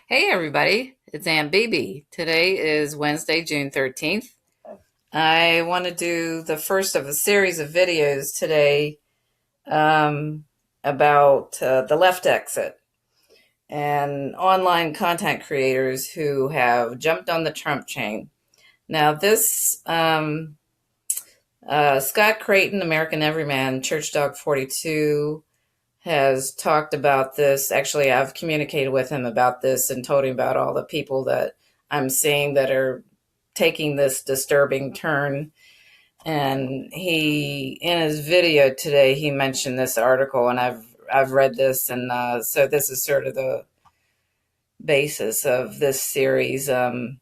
Hey everybody, it's Aunt Bibi. Today is Wednesday, June 13th. I want to do the first of a series of videos today about the left exit and online content creators who have jumped on the Trump chain. Now, this Scott Creighton, American Everyman, Church Dog 42, has talked about this. Actually, I've communicated with him about this and told him about all the people that I'm seeing that are taking this disturbing turn. And he, in his video today, he mentioned this article, and I've read this, and so this is sort of the basis of this series. Today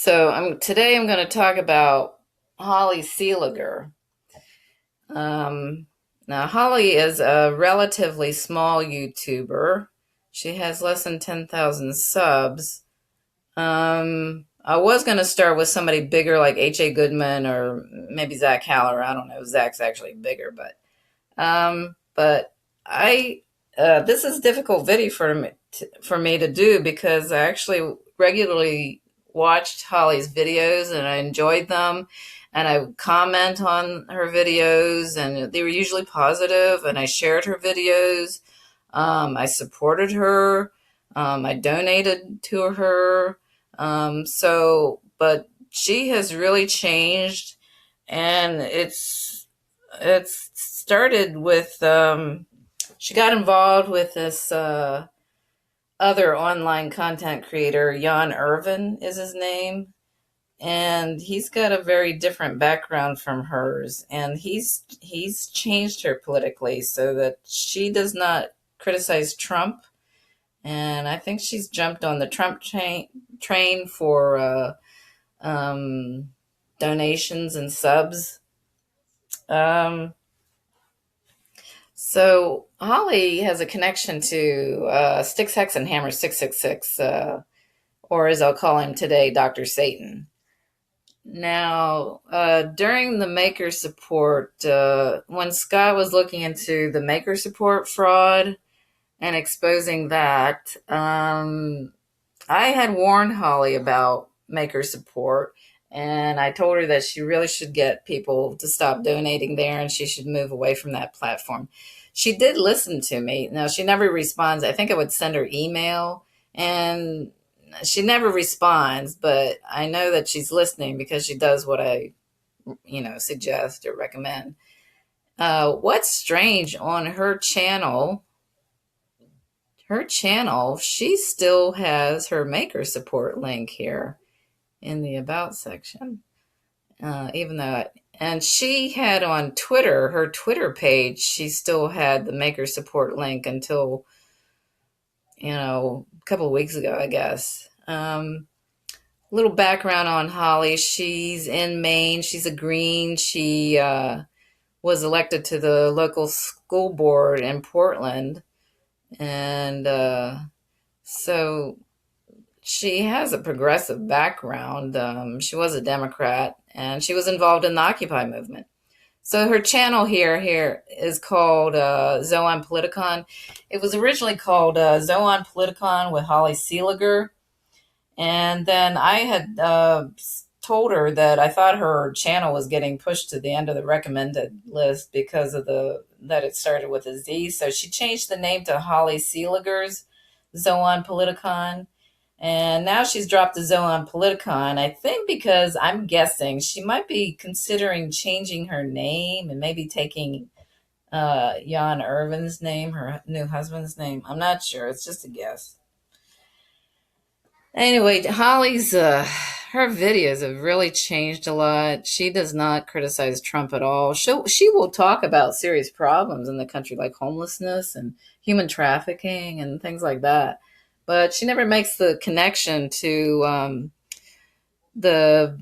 I'm going to talk about Holly Seeliger. Now, Holly is a relatively small YouTuber. She has less than 10,000 subs. I was going to start with somebody bigger like H.A. Goodman or maybe Zach Haller. I don't know. Zach's actually bigger, but this is a difficult video for me to do because I actually regularly watched Holly's videos and I enjoyed them, and I would comment on her videos and they were usually positive, and I shared her videos. I supported her. I donated to her. But she has really changed, and it's started with she got involved with this other online content creator. Jan Irvin is his name, and he's got a very different background from hers, and he's changed her politically so that she does not criticize Trump, and I think she's jumped on the Trump train for donations and subs. Um, so Holly has a connection to Sticks, Hex, and Hammer 666, or as I'll call him today, Dr. Satan. Now, during the maker support, when Scott was looking into the maker support fraud and exposing that, I had warned Holly about maker support, and I told her that she really should get people to stop donating there and she should move away from that platform. She did listen to me. Now, she never responds. I think I would send her email, and she never responds, but I know that she's listening because she does what I, suggest or recommend. What's strange on her channel, she still has her maker support link here in the about section. And she had on Twitter, her Twitter page, she still had the maker support link until, a couple of weeks ago, I guess. Little background on Holly. She's in Maine. She's a Green. She was elected to the local school board in Portland. And so she has a progressive background. She was a Democrat, and she was involved in the Occupy movement. So her channel here is called Zoon Politikon. It was originally called Zoon Politikon with Holly Seeliger. And then I had told her that I thought her channel was getting pushed to the end of the recommended list because of that it started with a Z. So she changed the name to Holly Seeliger's Zoon Politikon. And now she's dropped the Zoon Politikon, I think because I'm guessing she might be considering changing her name and maybe taking Jan Irvin's name, her new husband's name. I'm not sure. It's just a guess. Anyway, Holly's her videos have really changed a lot. She does not criticize Trump at all. She will talk about serious problems in the country like homelessness and human trafficking and things like that, but she never makes the connection to the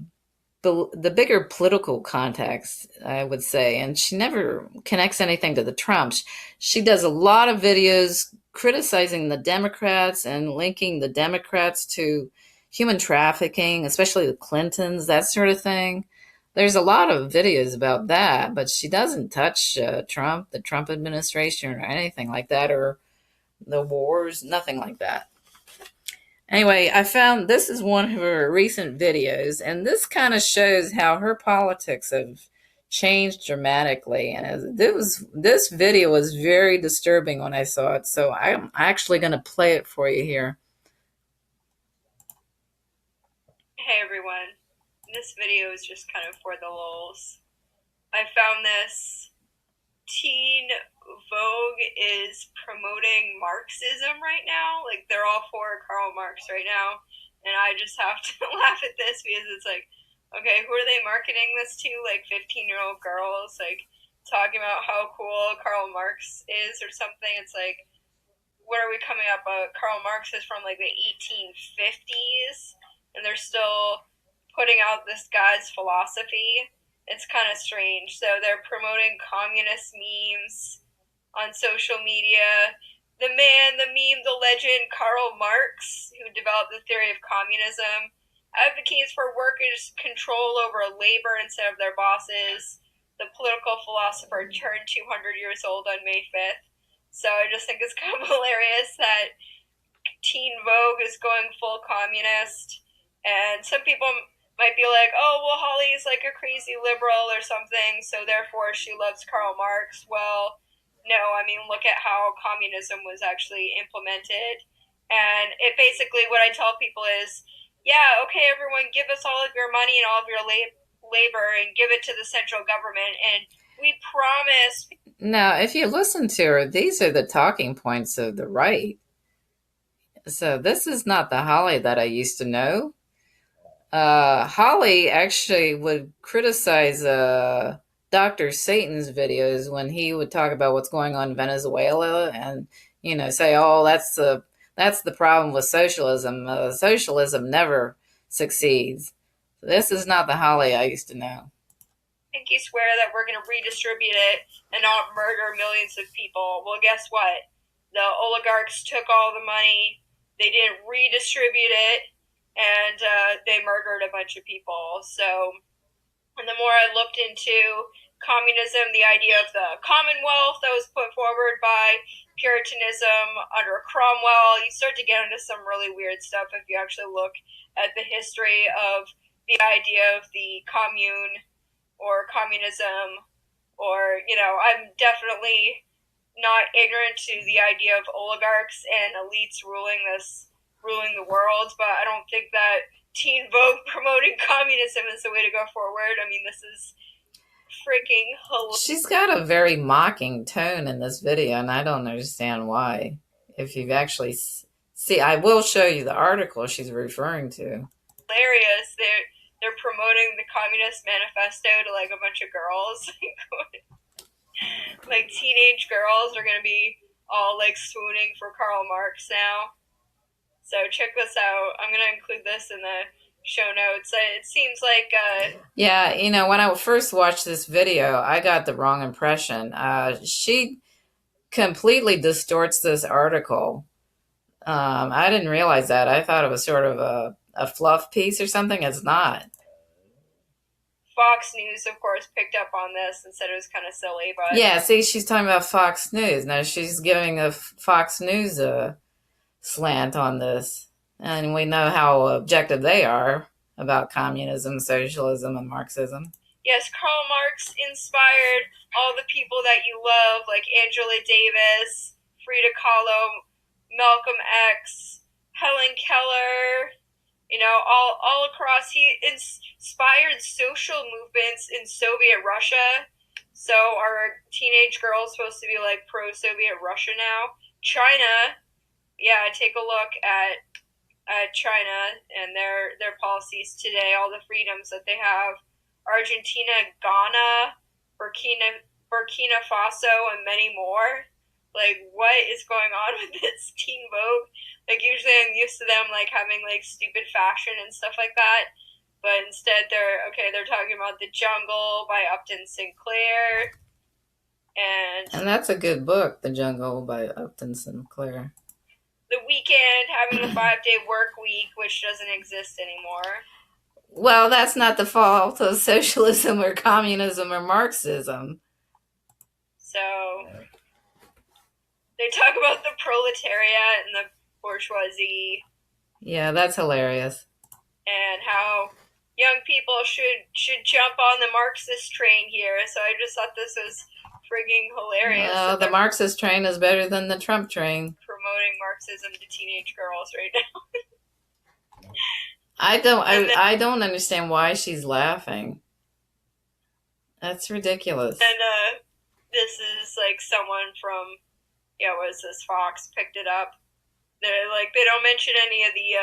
the bigger political context, I would say, and she never connects anything to the Trumps. She does a lot of videos criticizing the Democrats and linking the Democrats to human trafficking, especially the Clintons, that sort of thing. There's a lot of videos about that, but she doesn't touch Trump, the Trump administration, or anything like that, or the wars, nothing like that. Anyway, I found this is one of her recent videos, and this kind of shows how her politics have changed dramatically. And this video was very disturbing when I saw it, so I'm actually going to play it for you here. Hey everyone, this video is just kind of for the lulz. I found this. Teen Vogue is promoting Marxism right now. Like, they're all for Karl Marx right now. And I just have to laugh at this because it's like, okay, who are they marketing this to? Like 15-year-old girls, like talking about how cool Karl Marx is or something. It's like, what are we coming up? Karl Marx is from like the 1850s, and they're still putting out this guy's philosophy. It's kind of strange. So they're promoting communist memes on social media. The man, the meme, the legend, Karl Marx, who developed the theory of communism, advocates for workers' control over labor instead of their bosses. The political philosopher turned 200 years old on May 5th. So I just think it's kind of hilarious that Teen Vogue is going full communist. And some people might be like, oh, well, Holly's like a crazy liberal or something, so therefore she loves Karl Marx. Well, no, I mean, look at how communism was actually implemented. And it basically, what I tell people is, yeah, okay, everyone, give us all of your money and all of your labor and give it to the central government. And we promise. Now, if you listen to her, these are the talking points of the right. So this is not the Holly that I used to know. Holly actually would criticize Dr. Satan's videos when he would talk about what's going on in Venezuela, and say, "Oh, that's the problem with socialism. Socialism never succeeds." This is not the Holly I used to know. Pinky swear that we're going to redistribute it and not murder millions of people. Well, guess what? The oligarchs took all the money, they didn't redistribute it, and they murdered a bunch of people. So, and the more I looked into communism, the idea of the Commonwealth that was put forward by Puritanism under Cromwell, you start to get into some really weird stuff if you actually look at the history of the idea of the commune or communism, or, I'm definitely not ignorant to the idea of oligarchs and elites ruling the world, but I don't think that Teen Vogue promoting communism is the way to go forward. I mean, this is freaking hilarious. She's got a very mocking tone in this video, and I don't understand why. If you've actually see, I will show you the article she's referring to. Hilarious. They're promoting the Communist Manifesto to like a bunch of girls. Like teenage girls are gonna be all like swooning for Karl Marx now. So check this out. I'm gonna include this in the show notes. It seems like yeah, when I first watched this video, I got the wrong impression. She completely distorts this article. I didn't realize that. I thought it was sort of a fluff piece or something. It's not. Fox News, of course, picked up on this and said it was kind of silly. But yeah, see, she's talking about Fox News. Now she's giving a Fox News slant on this. And we know how objective they are about communism, socialism, and Marxism. Yes, Karl Marx inspired all the people that you love, like Angela Davis, Frida Kahlo, Malcolm X, Helen Keller, all across. He inspired social movements in Soviet Russia. So are teenage girls supposed to be like pro-Soviet Russia now? China, yeah, take a look at China and their policies today, all the freedoms that they have. Argentina, Ghana, Burkina Faso, and many more. Like, what is going on with this Teen Vogue? Like, usually I'm used to them, like, having, like, stupid fashion and stuff like that. But instead, they're talking about The Jungle by Upton Sinclair. And that's a good book, The Jungle by Upton Sinclair. The Weekend, having the 5-day work week, which doesn't exist anymore. Well, that's not the fault of socialism or communism or Marxism. So, They talk about the proletariat and the bourgeoisie. Yeah, that's hilarious. And how young people should jump on the Marxist train here. So I just thought this was frigging hilarious Well, that the they're Marxist train is better than the Trump train. promoting Marxism to teenage girls right now. And I don't understand why she's laughing. That's ridiculous. then this is like someone from, yeah, what is this, Fox picked it up. They're like, they don't mention any of the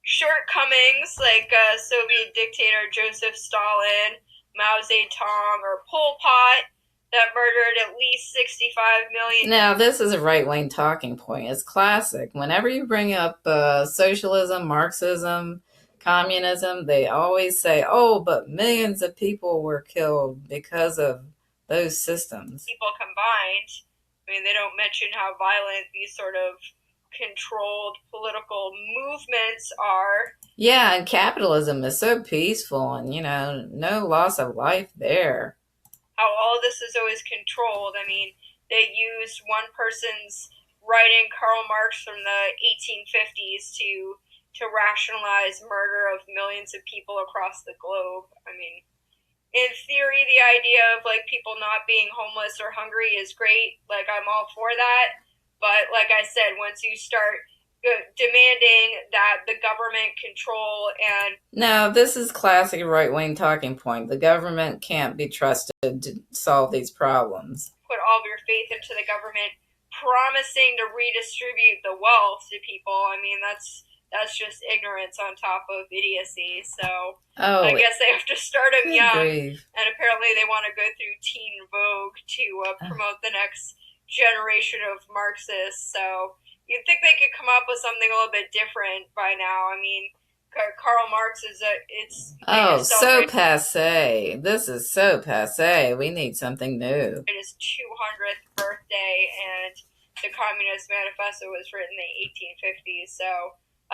shortcomings like Soviet dictator Joseph Stalin, Mao Zedong, or Pol Pot that murdered at least 65 million. Now, this is a right-wing talking point. It's classic. Whenever you bring up socialism, Marxism, communism, they always say, oh, but millions of people were killed because of those systems. People combined. I mean, they don't mention how violent these sort of controlled political movements are. Yeah, and capitalism is so peaceful and, no loss of life there. How all this is always controlled. I mean, they use one person's writing, Karl Marx, from the 1850s to rationalize murder of millions of people across the globe. I mean, in theory, the idea of like people not being homeless or hungry is great. Like, I'm all for that. But like I said, once you start demanding that the government control and No, this is classic right-wing talking point. The government can't be trusted to solve these problems. put all of your faith into the government promising to redistribute the wealth to people, I mean, that's just ignorance on top of idiocy. So I guess they have to start them young. Grief. And apparently they want to go through Teen Vogue to promote the next generation of Marxists. So you'd think they could come up with something a little bit different by now. I mean, Karl Marx is so passe. This is so passe. We need something new. His 200th birthday, and the Communist Manifesto was written in the 1850s. So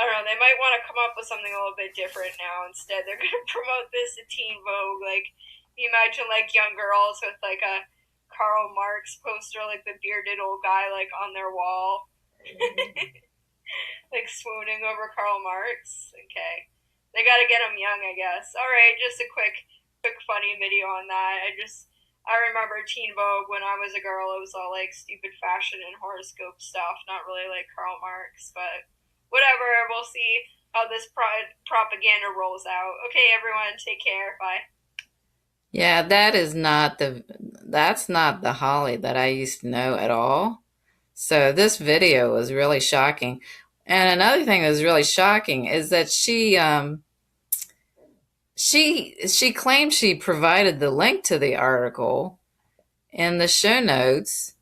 I don't know. They might want to come up with something a little bit different now. Instead, they're going to promote this at Teen Vogue. Like, you imagine like young girls with like a Karl Marx poster, like the bearded old guy, like on their wall. Like swooning over Karl Marx. Okay, they got to get them young, I guess. All right, just a quick funny video on that. I remember Teen Vogue when I was a girl. It was all like stupid fashion and horoscope stuff, not really like Karl Marx, but whatever. We'll see how this propaganda rolls out. Okay, everyone, take care. Bye. Yeah, that's not the Holly that I used to know at all. So this video was really shocking. And another thing that was really shocking is that she claimed she provided the link to the article in the show notes,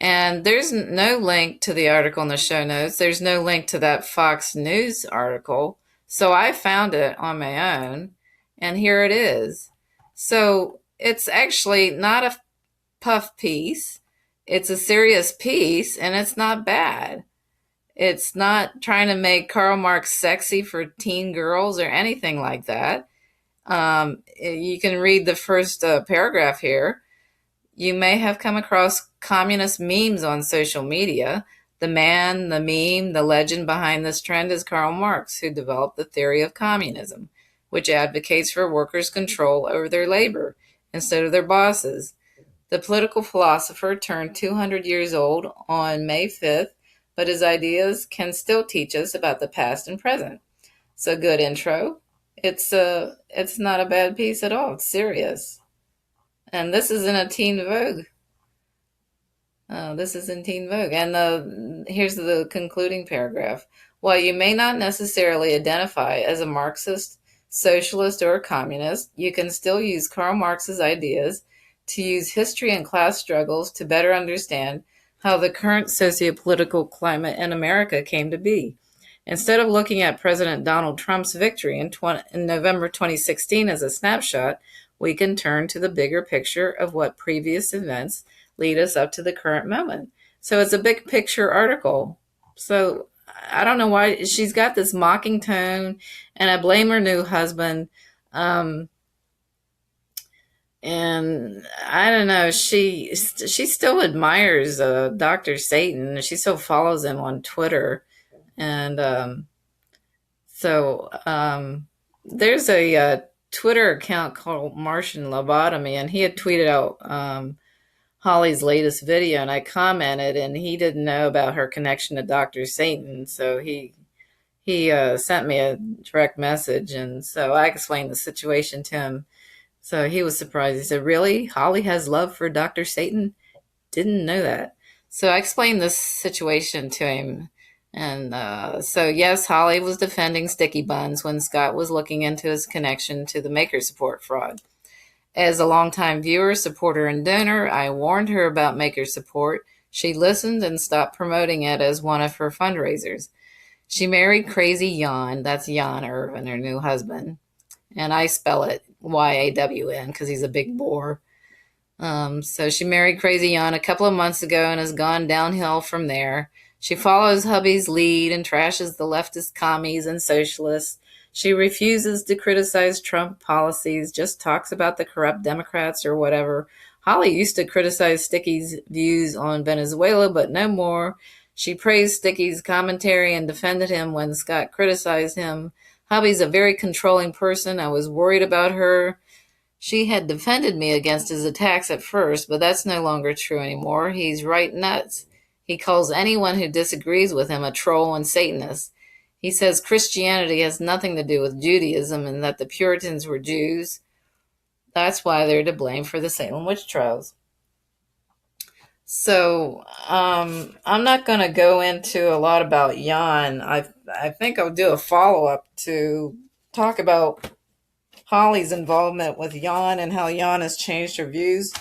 and there's no link to the article in the show notes. There's no link to that Fox News article. So I found it on my own, and here it is. So it's actually not a puff piece. It's a serious piece, and it's not bad. It's not trying to make Karl Marx sexy for teen girls or anything like that. You can read the first paragraph here. You may have come across communist memes on social media. The man, the meme, the legend behind this trend is Karl Marx, who developed the theory of communism, which advocates for workers' control over their labor instead of their bosses. The political philosopher turned 200 years old on May 5th, but his ideas can still teach us about the past and present. It's a good intro. It's not a bad piece at all. It's serious. And this is in a Teen Vogue. This is in Teen Vogue. And here's the concluding paragraph. While you may not necessarily identify as a Marxist, socialist, or a communist, you can still use Karl Marx's ideas to use history and class struggles to better understand how the current sociopolitical climate in America came to be. Instead of looking at President Donald Trump's victory in November 2016 as a snapshot, we can turn to the bigger picture of what previous events lead us up to the current moment. So it's a big picture article. So I don't know why she's got this mocking tone, and I blame her new husband. and I don't know. She still admires Dr. Satan. She still follows him on Twitter, and there's a Twitter account called Martian Lobotomy, and he had tweeted out Holly's latest video, and I commented, and he didn't know about her connection to Dr. Satan, so he sent me a direct message, and so I explained the situation to him. So he was surprised. He said, "Really? Holly has love for Dr. Satan? Didn't know that." So I explained this situation to him. And so, yes, Holly was defending Sticky Buns when Scott was looking into his connection to the Maker Support fraud. As a longtime viewer, supporter, and donor, I warned her about Maker Support. She listened and stopped promoting it as one of her fundraisers. She married Crazy Jan, that's Jan Irvin, her new husband, and I spell it Yawn because he's a big bore. So she married Crazy Jan a couple of months ago and has gone downhill from there. She follows hubby's lead and trashes the leftist commies and socialists. She refuses to criticize Trump policies, just talks about the corrupt Democrats or whatever. Holly used to criticize Sticky's views on Venezuela, but no more. She praised Sticky's commentary and defended him when Scott criticized him. Hubby's a very controlling person. I was worried about her. She had defended me against his attacks at first, but that's no longer true anymore. He's right nuts. He calls anyone who disagrees with him a troll and Satanist. He says Christianity has nothing to do with Judaism and that the Puritans were Jews. That's why they're to blame for the Salem witch trials. So I'm not going to go into a lot about Jan. I think I'll do a follow-up to talk about Holly's involvement with Jan and how Jan has changed her views.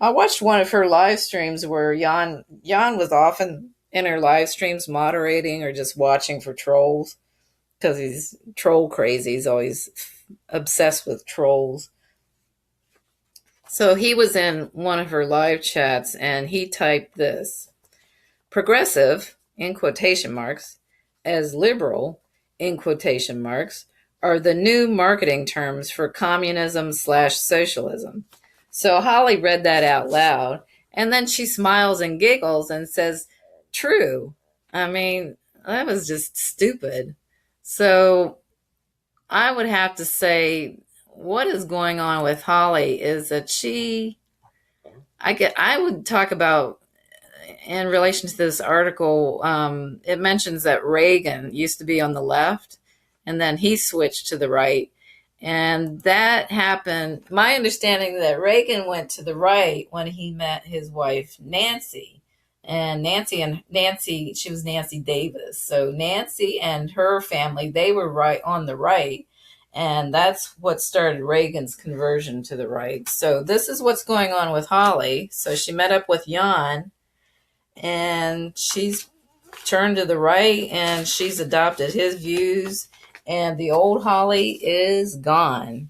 I watched one of her live streams where Jan was often in her live streams moderating or just watching for trolls because he's troll crazy. He's always obsessed with trolls. So he was in one of her live chats and he typed this: progressive, in quotation marks, as liberal, in quotation marks, are the new marketing terms for communism/socialism. So Holly read that out loud, and then she smiles and giggles and says, true. I mean, that was just stupid. So I would have to say what is going on with Holly is that I would talk about in relation to this article, it mentions that Reagan used to be on the left and then he switched to the right. And that happened. My understanding that Reagan went to the right when he met his wife, Nancy. And Nancy, she was Nancy Davis. So Nancy and her family, they were right on the right. And that's what started Reagan's conversion to the right. So this is what's going on with Holly. So she met up with Jan and she's turned to the right and she's adopted his views, and the old Holly is gone.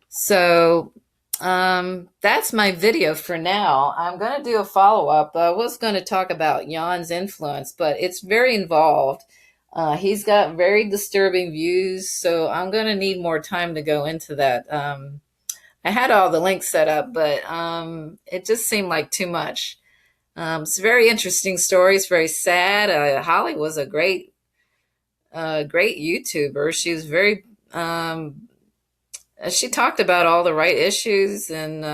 So that's my video for now. I'm going to do a follow-up. I was going to talk about Jan's influence, but it's very involved. He's got very disturbing views, so I'm going to need more time to go into that. I had all the links set up, but it just seemed like too much. It's a very interesting story. It's very sad. Holly was a great YouTuber. She was very, she talked about all the right issues. And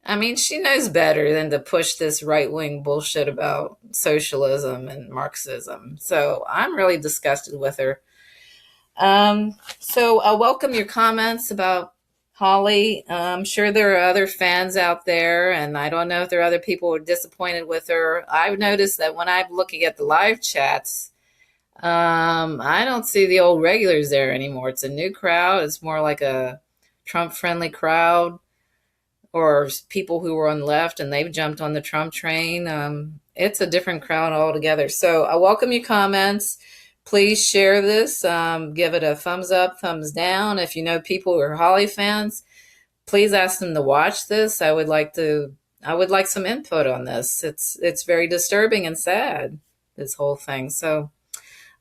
I mean, she knows better than to push this right-wing bullshit about socialism and Marxism. So I'm really disgusted with her. So I'll welcome your comments about Holly. I'm sure there are other fans out there, and I don't know if there are other people who are disappointed with her. I've noticed that when I'm looking at the live chats, I don't see the old regulars there anymore. It's a new crowd. It's more like a Trump-friendly crowd, or people who were on the left and they've jumped on the Trump train. It's a different crowd altogether. So I welcome your comments. Please share this. Give it a thumbs up, thumbs down. If you know people who are Holly fans, please ask them to watch this. I would like some input on this. It's very disturbing and sad, this whole thing. So,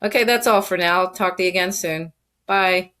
okay, that's all for now. I'll talk to you again soon. Bye.